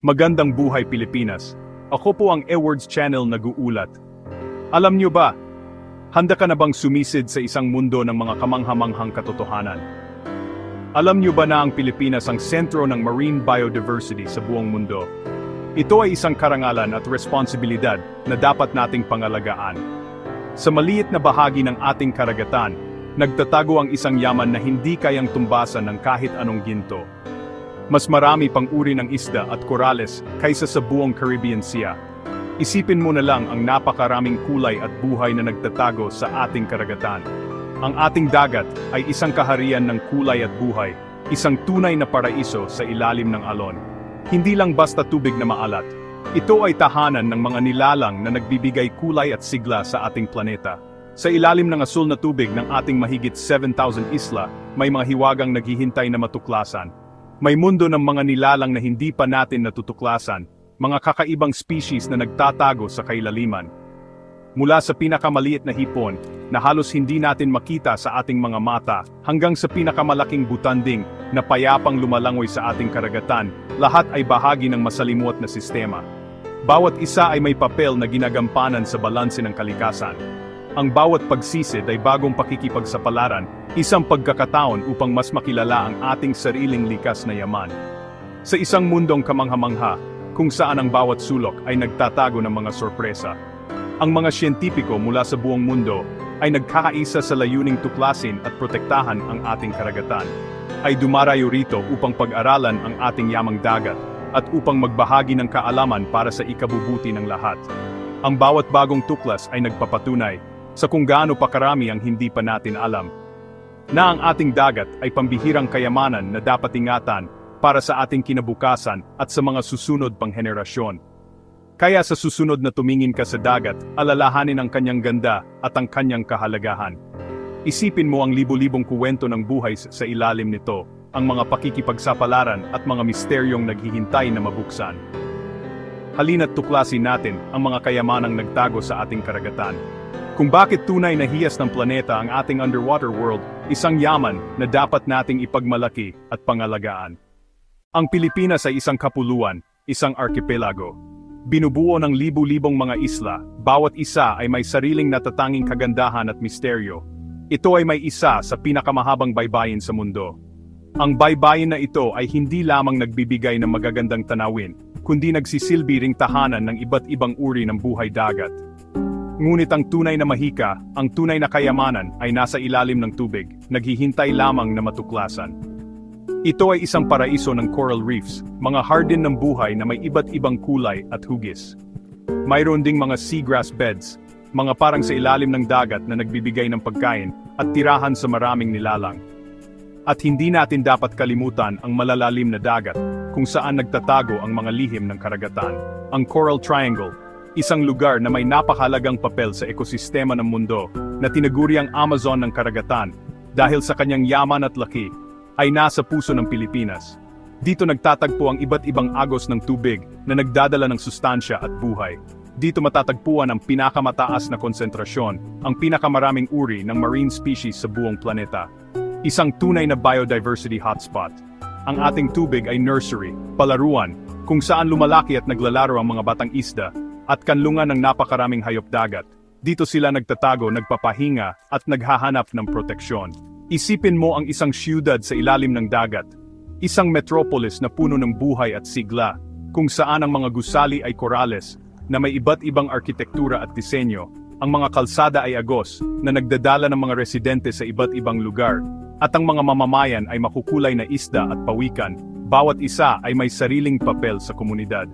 Magandang buhay Pilipinas. Ako po ang Edwards Channel nag-uulat. Alam niyo ba, handa ka na bang sumisid sa isang mundo ng mga kamanghamanghang katotohanan? Alam niyo ba na ang Pilipinas ang sentro ng marine biodiversity sa buong mundo? Ito ay isang karangalan at responsibilidad na dapat nating pangalagaan. Sa maliit na bahagi ng ating karagatan, nagtatago ang isang yaman na hindi kayang tumbasan ng kahit anong ginto. Mas marami pang uri ng isda at korales kaysa sa buong Caribbean Sea. Isipin mo na lang ang napakaraming kulay at buhay na nagtatago sa ating karagatan. Ang ating dagat ay isang kaharian ng kulay at buhay, isang tunay na paraiso sa ilalim ng alon. Hindi lang basta tubig na maalat. Ito ay tahanan ng mga nilalang na nagbibigay kulay at sigla sa ating planeta. Sa ilalim ng asul na tubig ng ating mahigit 7,000 isla, may mga hiwagang naghihintay na matuklasan. May mundo ng mga nilalang na hindi pa natin natutuklasan, mga kakaibang species na nagtatago sa kailaliman. Mula sa pinakamaliit na hipon, na halos hindi natin makita sa ating mga mata, hanggang sa pinakamalaking butanding na payapang lumalangoy sa ating karagatan, lahat ay bahagi ng masalimuot na sistema. Bawat isa ay may papel na ginagampanan sa balanse ng kalikasan. Ang bawat pagsisid ay bagong pakikipagsapalaran, isang pagkakataon upang mas makilala ang ating sariling likas na yaman. Sa isang mundong kamangha-mangha, kung saan ang bawat sulok ay nagtatago ng mga sorpresa. Ang mga siyentipiko mula sa buong mundo ay nagkakaisa sa layuning tuklasin at protektahan ang ating karagatan. Ay dumarayo rito upang pag-aralan ang ating yamang dagat at upang magbahagi ng kaalaman para sa ikabubuti ng lahat. Ang bawat bagong tuklas ay nagpapatunay sa kung gaano pa karami ang hindi pa natin alam. Na ang ating dagat ay pambihirang kayamanan na dapat ingatan para sa ating kinabukasan at sa mga susunod pang henerasyon. Kaya sa susunod na tumingin ka sa dagat, alalahanin ang kanyang ganda at ang kanyang kahalagahan. Isipin mo ang libo-libong kuwento ng buhay sa ilalim nito, ang mga pakikipagsapalaran at mga misteryong naghihintay na mabuksan. Halina't tuklasin natin ang mga kayamanang nagtago sa ating karagatan. Kung bakit tunay na hiyas ng planeta ang ating underwater world, isang yaman na dapat nating ipagmalaki at pangalagaan. Ang Pilipinas ay isang kapuluan, isang archipelago. Binubuo ng libu-libong mga isla, bawat isa ay may sariling natatanging kagandahan at misteryo. Ito ay may isa sa pinakamahabang baybayin sa mundo. Ang baybayin na ito ay hindi lamang nagbibigay ng magagandang tanawin, kundi nagsisilbi ring tahanan ng iba't ibang uri ng buhay dagat. Ngunit ang tunay na mahika, ang tunay na kayamanan ay nasa ilalim ng tubig, naghihintay lamang na matuklasan. Ito ay isang paraiso ng coral reefs, mga hardin ng buhay na may iba't ibang kulay at hugis. Mayroon ding mga seagrass beds, mga parang sa ilalim ng dagat na nagbibigay ng pagkain at tirahan sa maraming nilalang. At hindi natin dapat kalimutan ang malalalim na dagat, kung saan nagtatago ang mga lihim ng karagatan, ang Coral Triangle. Isang lugar na may napakahalagang papel sa ekosistema ng mundo, na tinaguri ang Amazon ng karagatan, dahil sa kanyang yaman at laki, ay nasa puso ng Pilipinas. Dito nagtatagpo ang iba't ibang agos ng tubig na nagdadala ng sustansya at buhay. Dito matatagpuan ang pinakamataas na konsentrasyon, ang pinakamaraming uri ng marine species sa buong planeta. Isang tunay na biodiversity hotspot. Ang ating tubig ay nursery, palaruan, kung saan lumalaki at naglalaro ang mga batang isda, at kanlungan ng napakaraming hayop dagat. Dito sila nagtatago, nagpapahinga, at naghahanap ng proteksyon. Isipin mo ang isang siyudad sa ilalim ng dagat. Isang metropolis na puno ng buhay at sigla, kung saan ang mga gusali ay korales, na may iba't ibang arkitektura at disenyo. Ang mga kalsada ay agos, na nagdadala ng mga residente sa iba't ibang lugar. At ang mga mamamayan ay makukulay na isda at pawikan, bawat isa ay may sariling papel sa komunidad.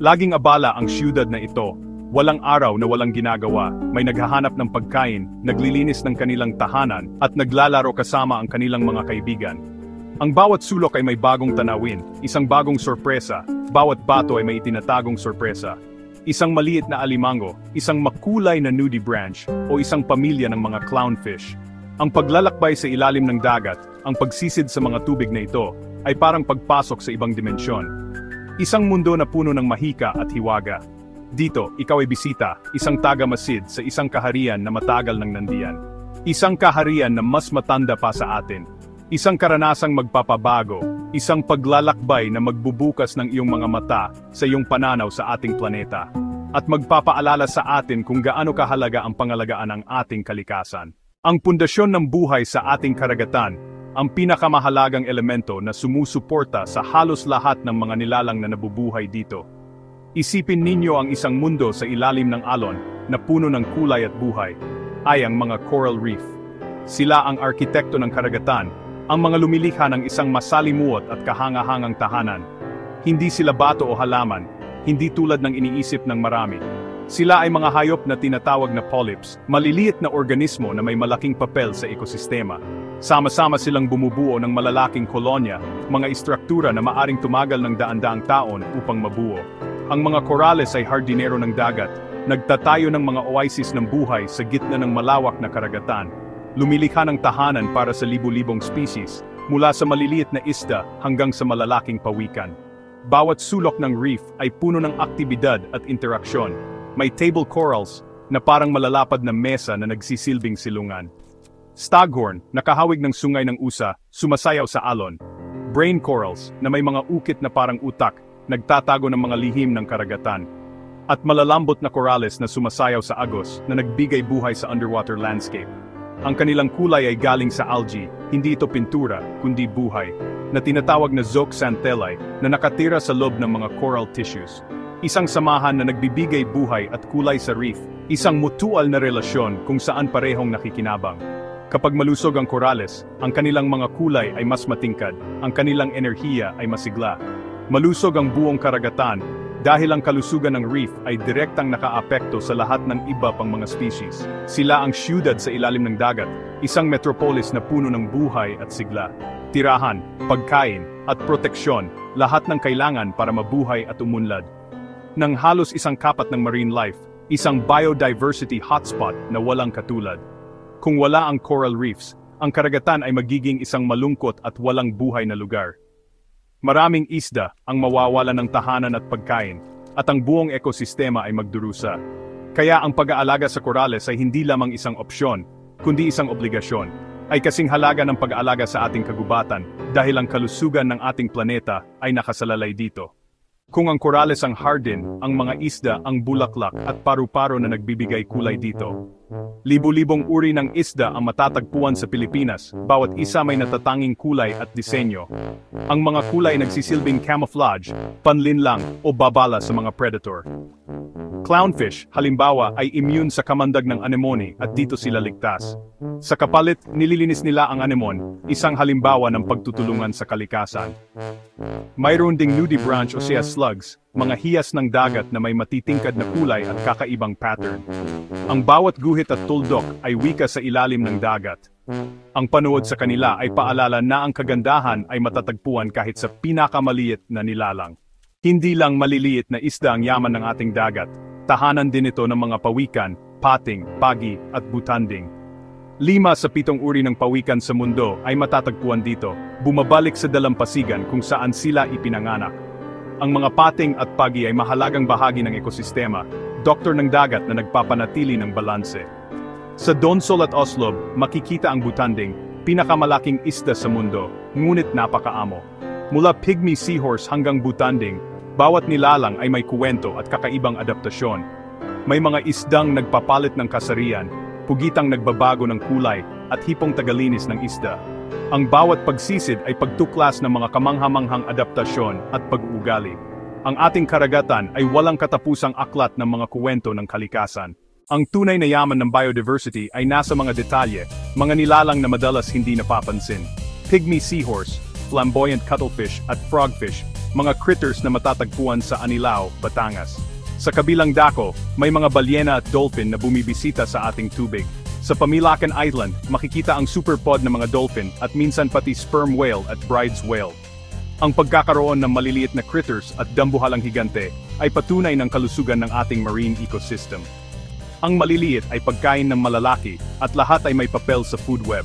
Laging abala ang siyudad na ito, walang araw na walang ginagawa, may naghahanap ng pagkain, naglilinis ng kanilang tahanan, at naglalaro kasama ang kanilang mga kaibigan. Ang bawat sulok ay may bagong tanawin, isang bagong sorpresa, bawat bato ay may itinatagong sorpresa. Isang maliit na alimango, isang makulay na nudibranch, o isang pamilya ng mga clownfish. Ang paglalakbay sa ilalim ng dagat, ang pagsisid sa mga tubig na ito, ay parang pagpasok sa ibang dimensyon. Isang mundo na puno ng mahika at hiwaga. Dito, ikaw ay bisita, isang taga-masid sa isang kaharian na matagal nang nandiyan. Isang kaharian na mas matanda pa sa atin. Isang karanasang magpapabago, Isang paglalakbay na magbubukas ng iyong mga mata sa iyong pananaw sa ating planeta. At magpapaalala sa atin kung gaano kahalaga ang pangalagaan ng ating kalikasan. Ang pundasyon ng buhay sa ating karagatan, ang pinakamahalagang elemento na sumusuporta sa halos lahat ng mga nilalang na nabubuhay dito. Isipin ninyo ang isang mundo sa ilalim ng alon na puno ng kulay at buhay, ay ang mga coral reef. Sila ang arkitekto ng karagatan, ang mga lumilikha ng isang masalimuot at kahangahangang tahanan. Hindi sila bato o halaman, hindi tulad ng iniisip ng marami. Sila ay mga hayop na tinatawag na polyps, maliliit na organismo na may malaking papel sa ekosistema. Sama-sama silang bumubuo ng malalaking kolonya, mga istruktura na maaring tumagal ng daan-daang taon upang mabuo. Ang mga korales ay hardinero ng dagat, nagtatayo ng mga oasis ng buhay sa gitna ng malawak na karagatan. Lumilikha ng tahanan para sa libu-libong species, mula sa maliliit na isda hanggang sa malalaking pawikan. Bawat sulok ng reef ay puno ng aktibidad at interaksyon. May table corals na parang malalapad na mesa na nagsisilbing silungan. Staghorn, nakahawig ng sungay ng usa, sumasayaw sa alon. Brain corals, na may mga ukit na parang utak, nagtatago ng mga lihim ng karagatan. At malalambot na corales na sumasayaw sa agos na nagbigay buhay sa underwater landscape. Ang kanilang kulay ay galing sa algae, hindi ito pintura, kundi buhay, na tinatawag na zooxanthellae na nakatira sa loob ng mga coral tissues. Isang samahan na nagbibigay buhay at kulay sa reef, isang mutual na relasyon kung saan parehong nakikinabang. Kapag malusog ang korales, ang kanilang mga kulay ay mas matingkad, ang kanilang enerhiya ay masigla. Malusog ang buong karagatan, dahil ang kalusugan ng reef ay direktang nakaapekto sa lahat ng iba pang mga species. Sila ang siyudad sa ilalim ng dagat, isang metropolis na puno ng buhay at sigla. Tirahan, pagkain, at proteksyon, lahat ng kailangan para mabuhay at umunlad. Nang halos isang kapat ng marine life, isang biodiversity hotspot na walang katulad. Kung wala ang coral reefs, ang karagatan ay magiging isang malungkot at walang buhay na lugar. Maraming isda ang mawawalan ng tahanan at pagkain, at ang buong ekosistema ay magdurusa. Kaya ang pag-aalaga sa korales ay hindi lamang isang opsyon, kundi isang obligasyon. Ay kasing halaga ng pag-aalaga sa ating kagubatan, dahil ang kalusugan ng ating planeta ay nakasalalay dito. Kung ang korales ang hardin, ang mga isda ang bulaklak at paru-paro na nagbibigay kulay dito. Libu-libong uri ng isda ang matatagpuan sa Pilipinas, bawat isa may natatanging kulay at disenyo. Ang mga kulay nagsisilbing camouflage, panlinlang o babala sa mga predator. Clownfish, halimbawa, ay immune sa kamandag ng anemone at dito sila ligtas. Sa kapalit, nililinis nila ang anemone, isang halimbawa ng pagtutulungan sa kalikasan. Mayroon ding nudibranch o sea slugs, mga hiyas ng dagat na may matitingkad na kulay at kakaibang pattern. Ang bawat guhit at tuldok ay wika sa ilalim ng dagat. Ang panood sa kanila ay paalala na ang kagandahan ay matatagpuan kahit sa pinakamaliit na nilalang. Hindi lang maliliit na isda ang yaman ng ating dagat, tahanan din ito ng mga pawikan, pating, pagi at butanding. 5 sa 7 uri ng pawikan sa mundo ay matatagpuan dito, bumabalik sa dalampasigan kung saan sila ipinanganak. Ang mga pating at pagi ay mahalagang bahagi ng ekosistema, doktor ng dagat na nagpapanatili ng balanse. Sa Donsol at Oslob, makikita ang butanding, pinakamalaking isda sa mundo, ngunit napakaamo. Mula pygmy seahorse hanggang butanding, bawat nilalang ay may kuwento at kakaibang adaptasyon. May mga isdang nagpapalit ng kasarian, pugitang nagbabago ng kulay, at hipong tagalinis ng isda. Ang bawat pagsisid ay pagtuklas ng mga kamanghamanghang adaptasyon at pag-uugali. Ang ating karagatan ay walang katapusang aklat ng mga kuwento ng kalikasan. Ang tunay na yaman ng biodiversity ay nasa mga detalye, mga nilalang na madalas hindi napapansin. Pygmy seahorse, flamboyant cuttlefish at frogfish, mga critters na matatagpuan sa Anilao, Batangas. Sa kabilang dako, may mga balyena at dolphin na bumibisita sa ating tubig. Sa Pamilacan Island, makikita ang superpod na mga dolphin at minsan pati sperm whale at bride's whale. Ang pagkakaroon ng maliliit na critters at dambuhalang higante ay patunay ng kalusugan ng ating marine ecosystem. Ang maliliit ay pagkain ng malalaki at lahat ay may papel sa food web.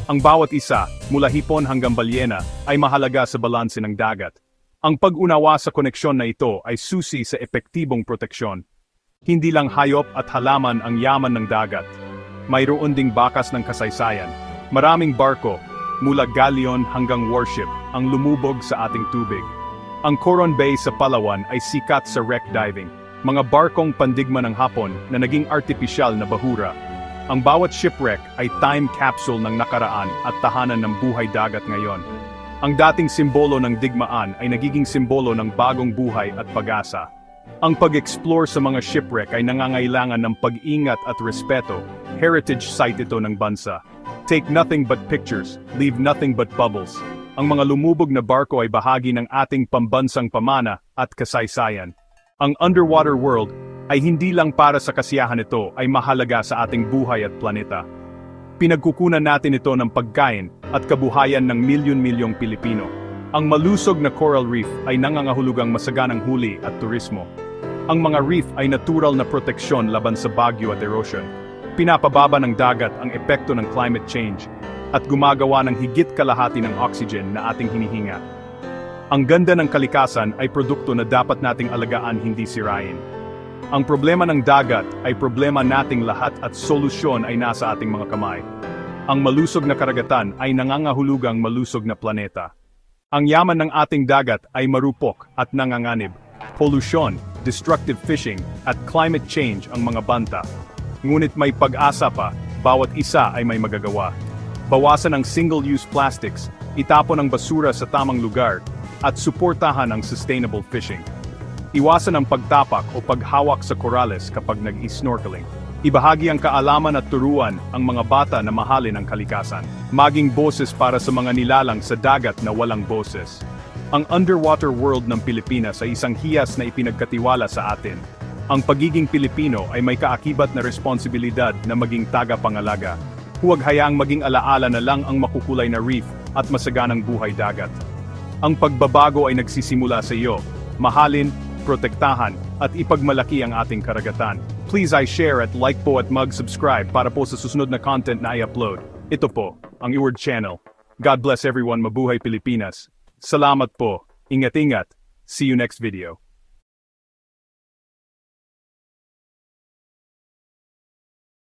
Ang bawat isa, mula hipon hanggang balyena, ay mahalaga sa balanse ng dagat. Ang pag-unawa sa koneksyon na ito ay susi sa epektibong proteksyon. Hindi lang hayop at halaman ang yaman ng dagat. Mayroon ding bakas ng kasaysayan. Maraming barko, mula galleon hanggang warship, ang lumubog sa ating tubig. Ang Coron Bay sa Palawan ay sikat sa wreck diving, mga barkong pandigma ng Hapon na naging artipisyal na bahura. Ang bawat shipwreck ay time capsule ng nakaraan at tahanan ng buhay dagat ngayon. Ang dating simbolo ng digmaan ay nagiging simbolo ng bagong buhay at pag-asa. Ang pag-explore sa mga shipwreck ay nangangailangan ng pag-ingat at respeto. Heritage site ito ng bansa. Take nothing but pictures, leave nothing but bubbles. Ang mga lumubog na barko ay bahagi ng ating pambansang pamana at kasaysayan. Ang underwater world ay hindi lang para sa kasiyahan ito ay mahalaga sa ating buhay at planeta. Pinagkukunan natin ito ng pagkain at kabuhayan ng milyon-milyong Pilipino. Ang malusog na coral reef ay nangangahulugang masaganang huli at turismo. Ang mga reef ay natural na proteksyon laban sa bagyo at erosion. Pinapababa ng dagat ang epekto ng climate change at gumagawa ng higit kalahati ng oxygen na ating hinihinga. Ang ganda ng kalikasan ay produkto na dapat nating alagaan, hindi sirain. Ang problema ng dagat ay problema nating lahat at solusyon ay nasa ating mga kamay. Ang malusog na karagatan ay nangangahulugang malusog na planeta. Ang yaman ng ating dagat ay marupok at nanganganib. Polusyon, destructive fishing, at climate change ang mga banta. Ngunit may pag-asa pa, bawat isa ay may magagawa. Bawasan ang single-use plastics, itapon ang basura sa tamang lugar, at suportahan ang sustainable fishing. Iwasan ang pagtapak o paghawak sa korales kapag nag-snorkeling. Ibahagi ang kaalaman at turuan ang mga bata na mahalin ang kalikasan. Maging boses para sa mga nilalang sa dagat na walang boses. Ang underwater world ng Pilipinas ay isang hiyas na ipinagkatiwala sa atin. Ang pagiging Pilipino ay may kaakibat na responsibilidad na maging tagapangalaga. Huwag hayaang maging alaala na lang ang makukulay na reef at masaganang buhay dagat. Ang pagbabago ay nagsisimula sa iyo. Mahalin, protektahan, at ipagmalaki ang ating karagatan. Please share at like po at mag-subscribe para po sa susunod na content na i-upload. Ito po, ang Iword Channel. God bless everyone, mabuhay Pilipinas. Salamat po, ingat-ingat. See you next video.